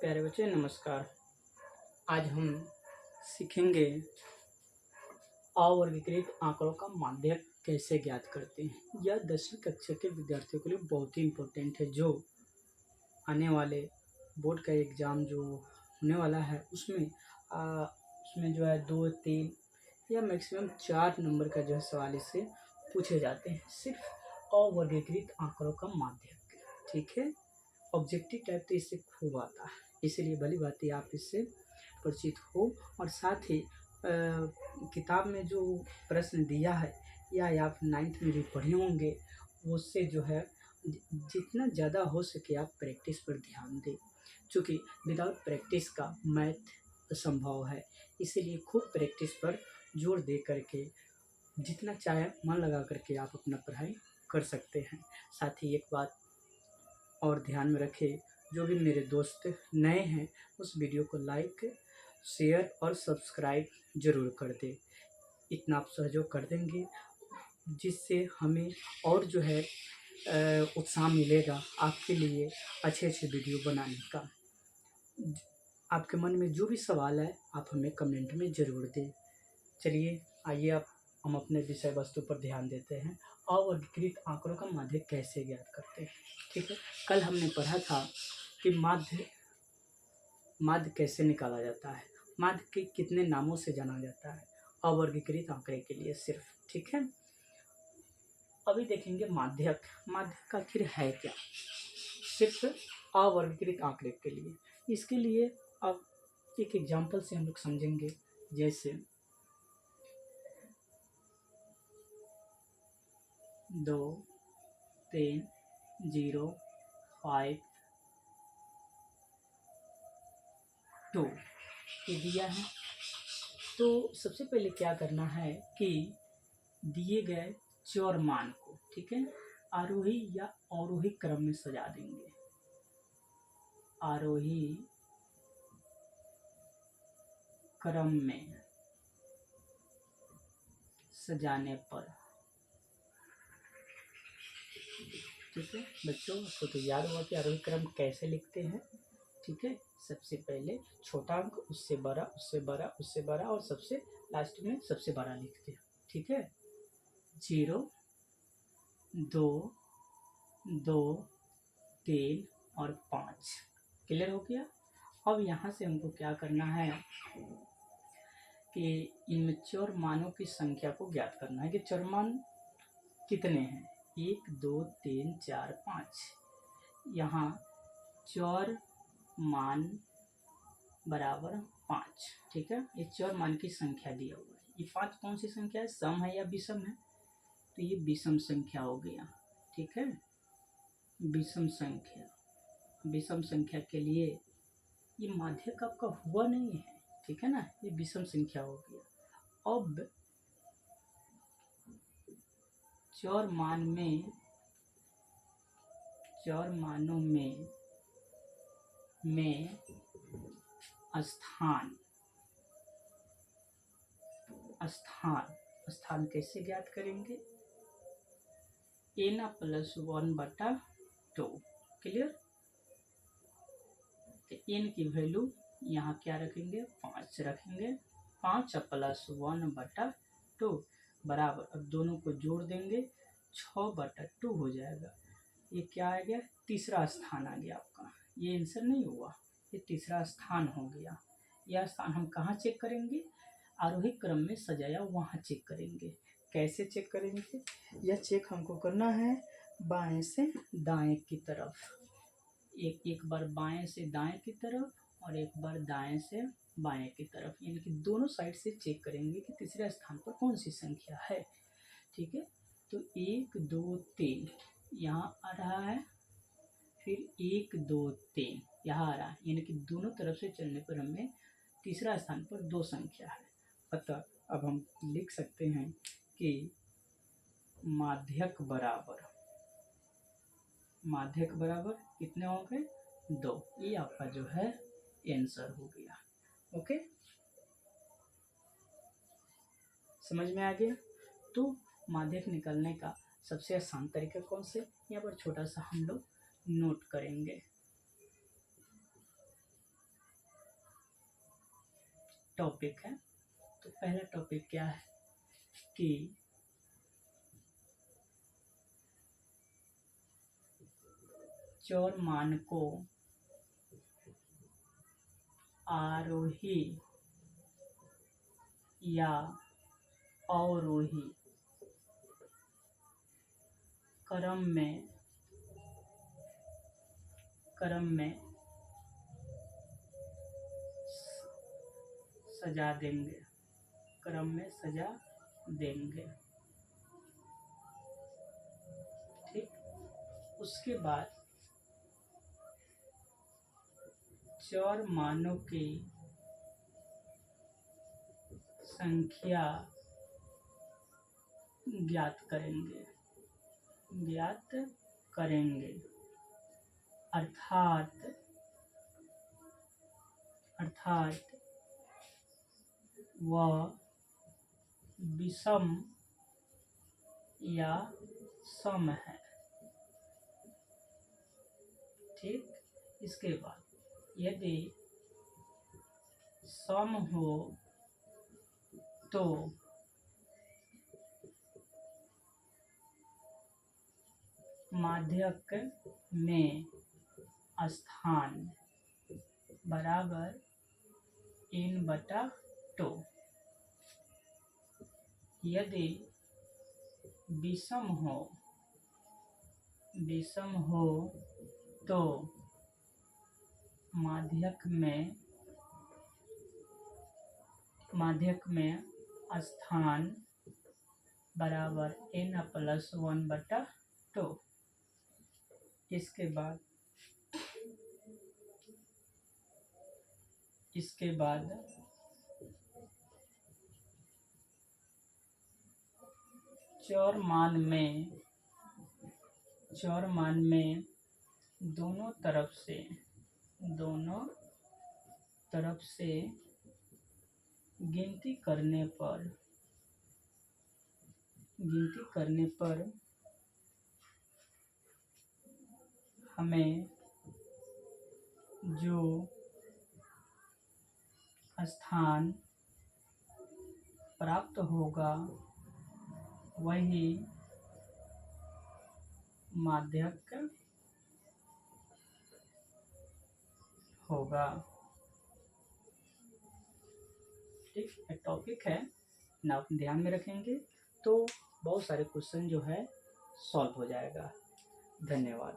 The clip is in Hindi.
प्यारे बच्चे नमस्कार। आज हम सीखेंगे अवर्गीकृत आंकड़ों का माध्यक कैसे ज्ञात करते हैं। यह 10वीं कक्षा के विद्यार्थियों के लिए बहुत ही इम्पोर्टेंट है। जो आने वाले बोर्ड का एग्ज़ाम जो होने वाला है उसमें जो है 2, 3 या मैक्सिमम 4 नंबर का जो है सवाल इससे पूछे जाते हैं। सिर्फ अवर्गीकृत आंकड़ों का माध्यक, ठीक है। ऑब्जेक्टिव टाइप तो इससे खूब आता है, इसलिए भली भांति आप इससे परिचित हो। और साथ ही किताब में जो प्रश्न दिया है या आप 9th में भी पढ़े होंगे, उससे जो है जितना ज़्यादा हो सके आप प्रैक्टिस पर ध्यान दें, क्योंकि विदाउट प्रैक्टिस का मैथ असंभव है। इसीलिए खूब प्रैक्टिस पर जोर दे करके जितना चाहे मन लगा करके आप अपना पढ़ाई कर सकते हैं। साथ ही एक बात और ध्यान में रखें, जो भी मेरे दोस्त नए हैं उस वीडियो को लाइक, शेयर और सब्सक्राइब ज़रूर कर दें। इतना आप सहयोग कर देंगे जिससे हमें और जो है उत्साह मिलेगा आपके लिए अच्छे अच्छे वीडियो बनाने का। आपके मन में जो भी सवाल है आप हमें कमेंट में ज़रूर दें। चलिए आइए अब हम अपने विषय वस्तु पर ध्यान देते हैं। अवर्गीकृत आंकड़ों का माध्यक कैसे ज्ञात करते हैं, ठीक है। कल हमने पढ़ा था कि माध्य कैसे निकाला जाता है, माध्य के कितने नामों से जाना जाता है अवर्गीकृत आंकड़े के लिए सिर्फ, ठीक है। अभी देखेंगे माध्यक आखिर है क्या, सिर्फ अवर्गीकृत आंकड़े के लिए। इसके लिए अब एक एग्जाम्पल से हम लोग समझेंगे। जैसे 2, 3, 0, 5, 2 ये दिया है। तो सबसे पहले क्या करना है कि दिए गए चर मान को, ठीक है, आरोही या अवरोही क्रम में सजा देंगे। आरोही क्रम में सजाने पर, ठीक है बच्चों, तो याद होगा कि आरोही क्रम कैसे लिखते हैं, ठीक है। सबसे पहले छोटा अंक, उससे बड़ा, उससे बड़ा, उससे बड़ा और सबसे लास्ट में सबसे बड़ा लिखते हैं, ठीक है। 0, 2, 2, 3 और 5 क्लियर हो गया। अब यहाँ से हमको क्या करना है कि इन चर मानों की संख्या को ज्ञात करना है कि चर मान कितने हैं। 1, 2, 3, 4, 5। यहाँ चर मान बराबर 5, ठीक है। ये चर मान की संख्या दिया हुआ है। ये 5 कौन सी संख्या है, सम है या विषम है, तो ये विषम संख्या हो गया, ठीक है। विषम संख्या के लिए ये माध्यक आपका हुआ नहीं है, ठीक है ना, ये विषम संख्या हो गया। अब चर मानों में स्थान कैसे ज्ञात करेंगे, n+1/2 क्लियर। तो n की वैल्यू यहाँ क्या रखेंगे, 5 रखेंगे। 5+1/2 बराबर, अब दोनों को जोड़ देंगे 6/2 हो जाएगा। ये क्या आ गया, तीसरा स्थान आ गया आपका। ये आंसर नहीं हुआ, ये तीसरा स्थान हो गया। यह स्थान हम कहाँ चेक करेंगे, आरोही क्रम में सजाया वहाँ चेक करेंगे। कैसे चेक करेंगे, यह चेक हमको करना है बाएं से दाएं की तरफ। एक बार बाएं से दाएं की तरफ और एक बार दाएं से बाएं की तरफ, यानी कि दोनों साइड से चेक करेंगे कि तीसरे स्थान पर कौन सी संख्या है, ठीक है। तो 1, 2, 3 यहाँ आ रहा है, फिर 1, 2, 3 यहाँ आ रहा है, यानी कि दोनों तरफ से चलने पर हमें तीसरा स्थान पर 2 संख्या है। अतः अब हम लिख सकते हैं कि माध्यक बराबर कितने हो गए, 2। ये आपका जो है आंसर हो गया। ओके, समझ में आ गया। तो माध्यक निकालने का सबसे आसान तरीका कौन से, यहाँ पर छोटा सा हम लोग नोट करेंगे। टॉपिक है। तो पहला टॉपिक क्या है कि चौर मानकों आरोही या अवरोही क्रम में सजा देंगे, क्रम में सजा देंगे। ठीक, उसके बाद चौर मानों की संख्या ज्ञात करेंगे अर्थात वह विषम या सम है। ठीक, इसके बाद यदि सम हो तो माध्यक में स्थान बराबर n/2। यदि विषम हो तो माध्यक में स्थान बराबर n+1/2। इसके बाद चौर मान में दोनों तरफ से गिनती करने पर हमें जो स्थान प्राप्त होगा वही माध्यक होगा। ठीक, टॉपिक है ना, आप ध्यान में रखेंगे तो बहुत सारे क्वेश्चन जो है सॉल्व हो जाएगा। धन्यवाद।